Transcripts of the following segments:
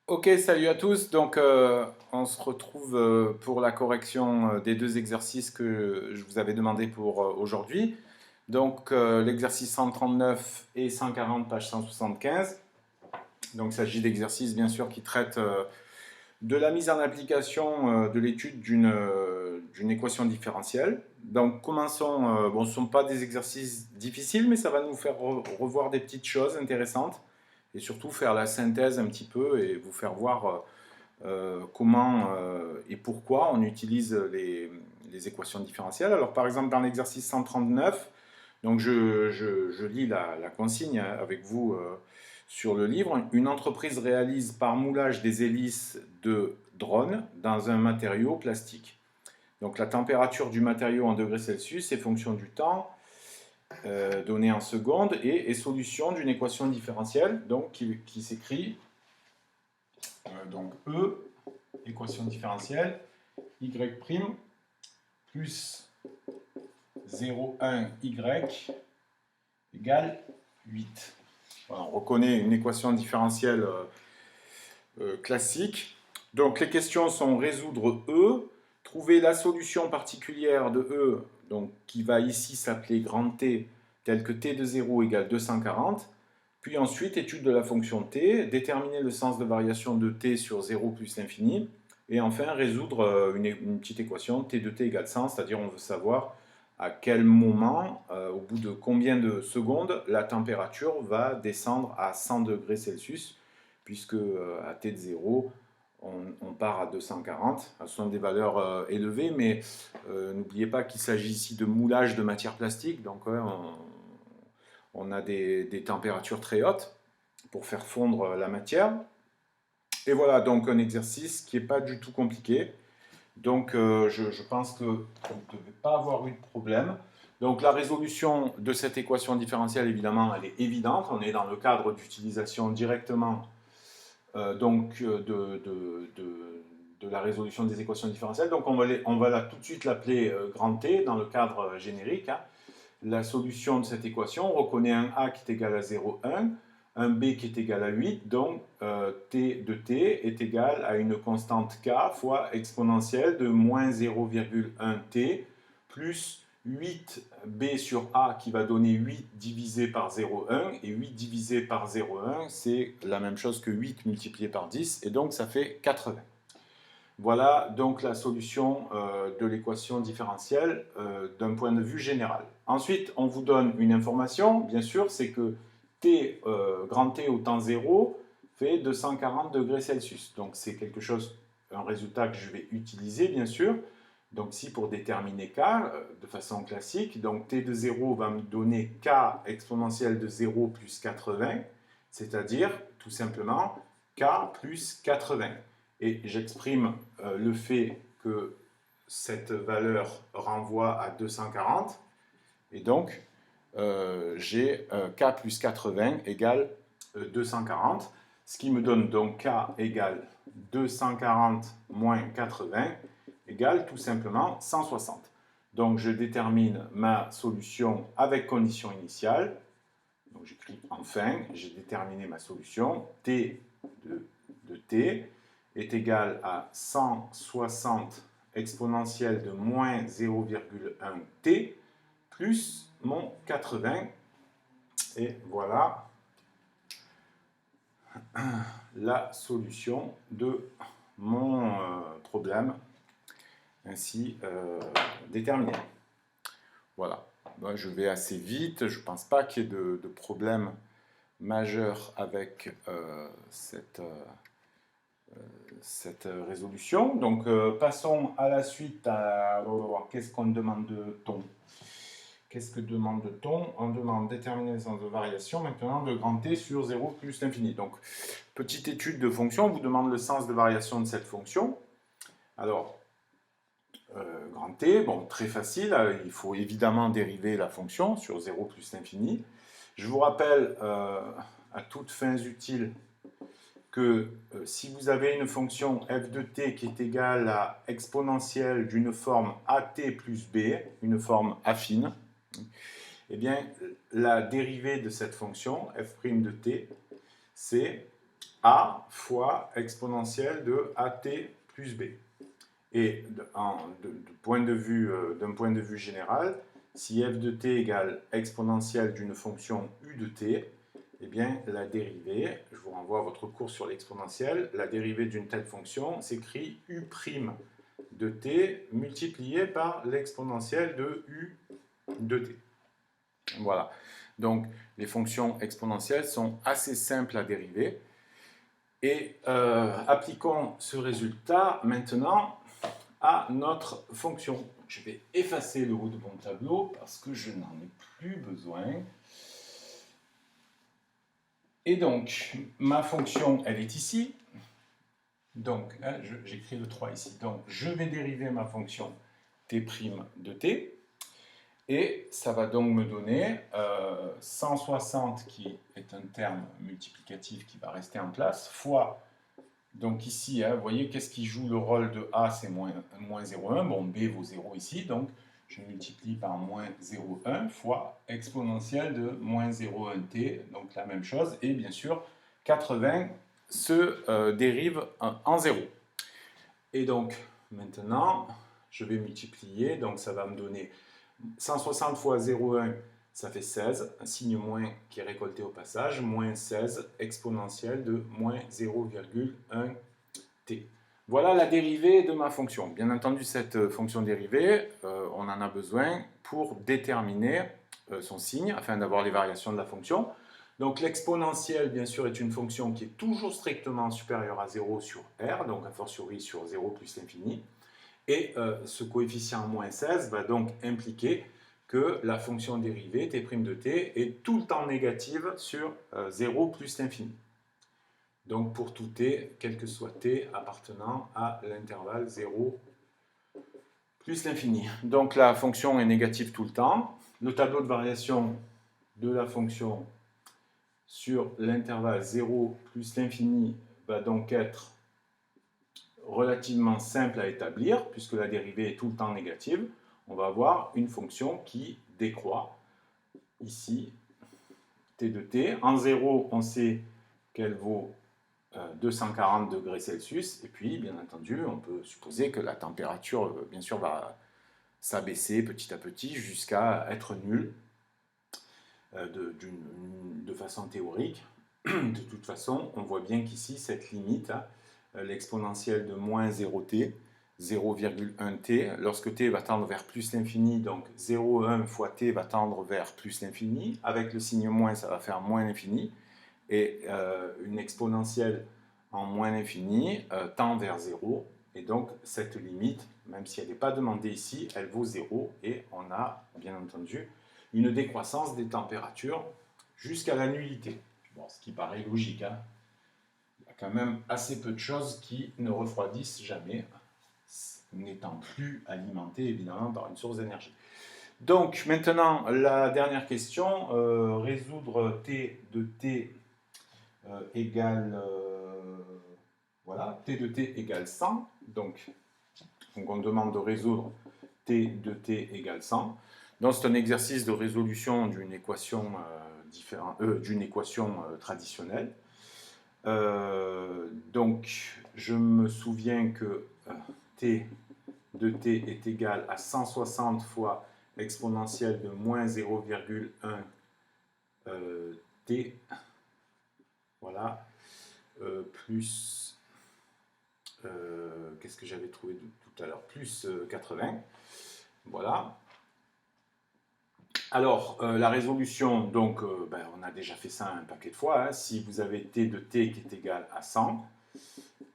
Ok, salut à tous. Donc, on se retrouve pour la correction des deux exercices que je vous avais demandé pour aujourd'hui. Donc, l'exercice 139 et 140, page 175. Donc, il s'agit d'exercices, bien sûr, qui traitent de la mise en application de l'étude d'une équation différentielle. Donc, commençons. Bon, ce ne sont pas des exercices difficiles, mais ça va nous faire revoir des petites choses intéressantes et surtout faire la synthèse un petit peu et vous faire voir comment et pourquoi on utilise les équations différentielles. Alors par exemple dans l'exercice 139, donc je lis la consigne avec vous sur le livre. Une entreprise réalise par moulage des hélices de drone dans un matériau plastique. Donc la température du matériau en degrés Celsius est fonction du temps donné en secondes et est solution d'une équation différentielle donc qui s'écrit donc E équation différentielle, y' plus 0,1y égale 8. Voilà, on reconnaît une équation différentielle classique. Donc les questions sont résoudre E, trouver la solution particulière de E, donc qui va ici s'appeler grand T, tel que T de 0 égale 240. Puis ensuite, étude de la fonction T, déterminer le sens de variation de T sur 0 plus l'infini. Et enfin, résoudre une petite équation, T de T égale 100, c'est-à-dire on veut savoir à quel moment, au bout de combien de secondes, la température va descendre à 100 degrés Celsius, puisque à T de 0, on part à 240. Ce sont des valeurs élevées, mais n'oubliez pas qu'il s'agit ici de moulage de matière plastique, donc on a des températures très hautes pour faire fondre la matière. Et voilà, donc un exercice qui n'est pas du tout compliqué. Donc je pense que vous ne devez pas avoir eu de problème. Donc la résolution de cette équation différentielle, évidemment, elle est évidente. On est dans le cadre d'utilisation directement de la résolution des équations différentielles. Donc on va tout de suite l'appeler grand T dans le cadre générique, hein. La solution de cette équation, on reconnaît un A qui est égal à 0,1, un B qui est égal à 8, donc T de T est égal à une constante K fois exponentielle de moins 0,1T plus 8B sur A qui va donner 8 divisé par 0,1, et 8 divisé par 0,1 c'est la même chose que 8 multiplié par 10, et donc ça fait 80. Voilà donc la solution de l'équation différentielle d'un point de vue général. Ensuite, on vous donne une information, bien sûr, c'est que T, grand T au temps 0 fait 240 degrés Celsius. Donc c'est quelque chose, un résultat que je vais utiliser, bien sûr. Donc si pour déterminer K de façon classique, donc T de 0 va me donner K exponentielle de 0 plus 80, c'est-à-dire tout simplement K plus 80. Et j'exprime le fait que cette valeur renvoie à 240. Et donc, j'ai K plus 80 égale 240. Ce qui me donne donc K égale 240 moins 80 égale tout simplement 160. Donc, je détermine ma solution avec condition initiale. Donc, j'écris enfin, j'ai déterminé ma solution. T de T est égal à 160 exponentielle de moins 0,1t plus mon 80. Et voilà la solution de mon problème ainsi déterminé. Voilà. Ben, je vais assez vite. Je ne pense pas qu'il y ait de problème majeur avec cette résolution. Donc passons à la suite. Qu'est-ce qu'on demande-t-on? Qu'est-ce que demande-t-on? On demande déterminer le sens de variation maintenant de grand T sur 0 plus l'infini. Donc petite étude de fonction, on vous demande le sens de variation de cette fonction. Alors grand T, bon, très facile, il faut évidemment dériver la fonction sur 0 plus l'infini. Je vous rappelle à toutes fins utiles que si vous avez une fonction f de t qui est égale à exponentielle d'une forme at plus b, une forme affine, eh bien la dérivée de cette fonction f' de t, c'est a fois exponentielle de at plus b. Et d'un point de vue général, si f de t égale exponentielle d'une fonction u de t, eh bien la dérivée, je vous renvoie à votre cours sur l'exponentielle, la dérivée d'une telle fonction s'écrit u' de t multiplié par l'exponentielle de u de t. Voilà. Donc les fonctions exponentielles sont assez simples à dériver. Et appliquons ce résultat maintenant à notre fonction. Je vais effacer le haut de mon tableau parce que je n'en ai plus besoin. Et donc, ma fonction, elle est ici. Donc, hein, j'écris le 3 ici. Donc, je vais dériver ma fonction t' de t. Et ça va donc me donner 160, qui est un terme multiplicatif qui va rester en place, fois, donc ici, hein, vous voyez, qu'est-ce qui joue le rôle de A, c'est moins 0,1. Bon, B vaut 0 ici, donc je multiplie par moins 0,1 fois exponentielle de moins 0,1t, donc la même chose. Et bien sûr, 80 se dérive en 0. Et donc, maintenant, je vais multiplier, donc ça va me donner 160 fois 0,1, ça fait 16, un signe moins qui est récolté au passage, moins 16 exponentielle de moins 0,1t. Voilà la dérivée de ma fonction. Bien entendu, cette fonction dérivée, on en a besoin pour déterminer son signe, afin d'avoir les variations de la fonction. Donc l'exponentielle, bien sûr, est une fonction qui est toujours strictement supérieure à 0 sur R, donc a fortiori sur 0 plus l'infini. Et ce coefficient moins 16 va donc impliquer que la fonction dérivée t' de t est tout le temps négative sur 0 plus l'infini. Donc pour tout t, quel que soit t appartenant à l'intervalle 0 plus l'infini. Donc la fonction est négative tout le temps. Le tableau de variation de la fonction sur l'intervalle 0 plus l'infini va donc être relativement simple à établir, puisque la dérivée est tout le temps négative. On va avoir une fonction qui décroît, ici, t de t. En 0, on sait qu'elle vaut 240 degrés Celsius, et puis, bien entendu, on peut supposer que la température, bien sûr, va s'abaisser petit à petit jusqu'à être nulle, de façon théorique. De toute façon, on voit bien qu'ici, cette limite, l'exponentielle de moins 0t, 0,1t, lorsque t va tendre vers plus l'infini, donc 0,1 fois t va tendre vers plus l'infini, avec le signe moins, ça va faire moins l'infini, et une exponentielle en moins l'infini tend vers 0, et donc cette limite, même si elle n'est pas demandée ici, elle vaut 0, et on a, bien entendu, une décroissance des températures jusqu'à la nullité. Bon, ce qui paraît logique, hein. Il y a quand même assez peu de choses qui ne refroidissent jamais, n'étant plus alimentées évidemment par une source d'énergie. Donc maintenant, la dernière question, résoudre t de t égale, voilà, t de t égale 100, donc on demande de résoudre t de t égale 100. Donc c'est un exercice de résolution d'une équation, traditionnelle. Donc, je me souviens que t de t est égal à 160 fois exponentielle de moins 0,1 t, voilà, plus, qu'est-ce que j'avais trouvé tout à l'heure, plus 80, voilà. Alors, la résolution, donc, on a déjà fait ça un paquet de fois. Hein. Si vous avez t de t qui est égal à 100,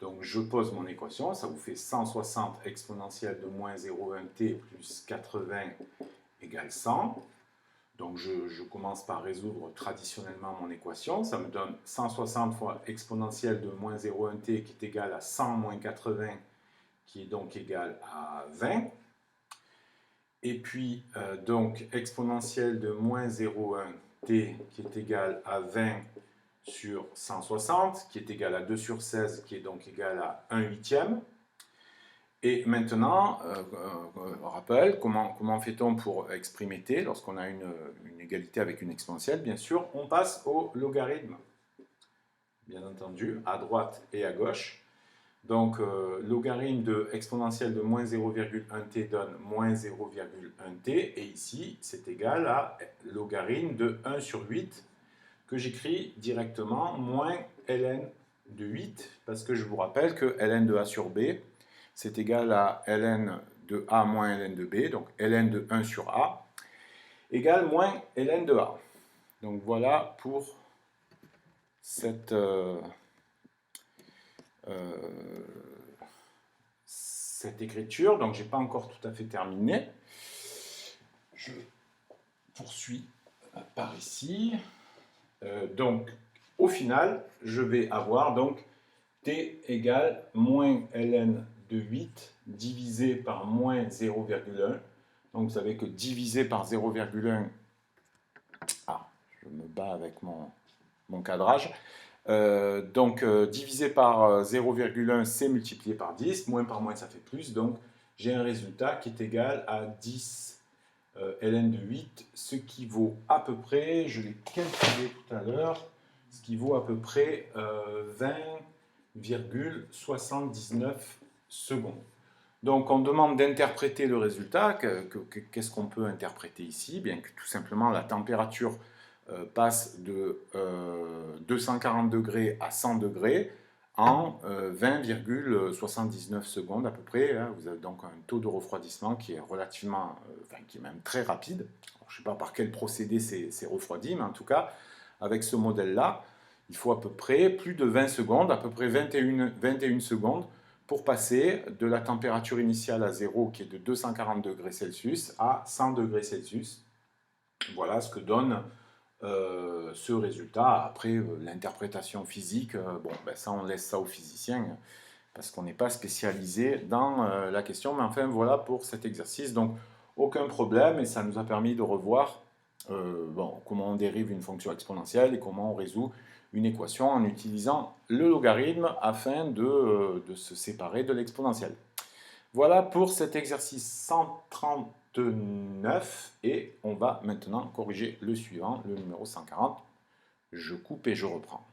donc je pose mon équation, ça vous fait 160 exponentielle de moins 0,1t plus 80 égale 100. Donc je commence par résoudre traditionnellement mon équation. Ça me donne 160 fois exponentielle de moins 0,1t qui est égal à 100 moins 80, qui est donc égal à 20. Et puis, donc, exponentielle de moins 0,1t qui est égal à 20 sur 160, qui est égal à 2 sur 16, qui est donc égal à 1/8. Et maintenant, rappel, comment fait-on pour exprimer t lorsqu'on a une égalité avec une exponentielle? Bien sûr, on passe au logarithme. bien entendu, à droite et à gauche. Donc, logarithme de exponentielle de moins 0,1t donne moins 0,1t. Et ici, c'est égal à logarithme de 1 sur 8, que j'écris directement moins ln de 8, parce que je vous rappelle que ln de a sur b, c'est égal à ln de a moins ln de b, donc ln de 1 sur a, égale moins ln de a. Donc voilà pour cette écriture. Donc, je n'ai pas encore tout à fait terminé. Je poursuis par ici. Donc, au final, je vais avoir donc t égale moins ln de 8 divisé par moins 0,1. Donc, vous savez que divisé par 0,1, je me bats avec mon cadrage. Divisé par 0,1, c'est multiplié par 10. Moins par moins, ça fait plus. Donc, j'ai un résultat qui est égal à 10 ln de 8, ce qui vaut à peu près, je l'ai calculé tout à l'heure, ce qui vaut à peu près 20,79 secondes. Donc, on demande d'interpréter le résultat. Qu'est-ce qu'on peut interpréter ici? Bien que tout simplement la température passe de 240 degrés à 100 degrés en 20,79 secondes à peu près. Hein. Vous avez donc un taux de refroidissement qui est relativement, qui est même très rapide. Alors, je ne sais pas par quel procédé c'est refroidi, mais en tout cas, avec ce modèle-là, il faut à peu près plus de 20 secondes, à peu près 21 secondes, pour passer de la température initiale à 0, qui est de 240 degrés Celsius, à 100 degrés Celsius. Voilà ce que donne ce résultat. Après, l'interprétation physique, ça on laisse ça aux physiciens, parce qu'on n'est pas spécialisé dans la question. Mais enfin, voilà pour cet exercice. Donc, aucun problème, et ça nous a permis de revoir comment on dérive une fonction exponentielle et comment on résout une équation en utilisant le logarithme afin de se séparer de l'exponentielle. Voilà pour cet exercice 139 et on va maintenant corriger le suivant, le numéro 140. Je coupe et je reprends.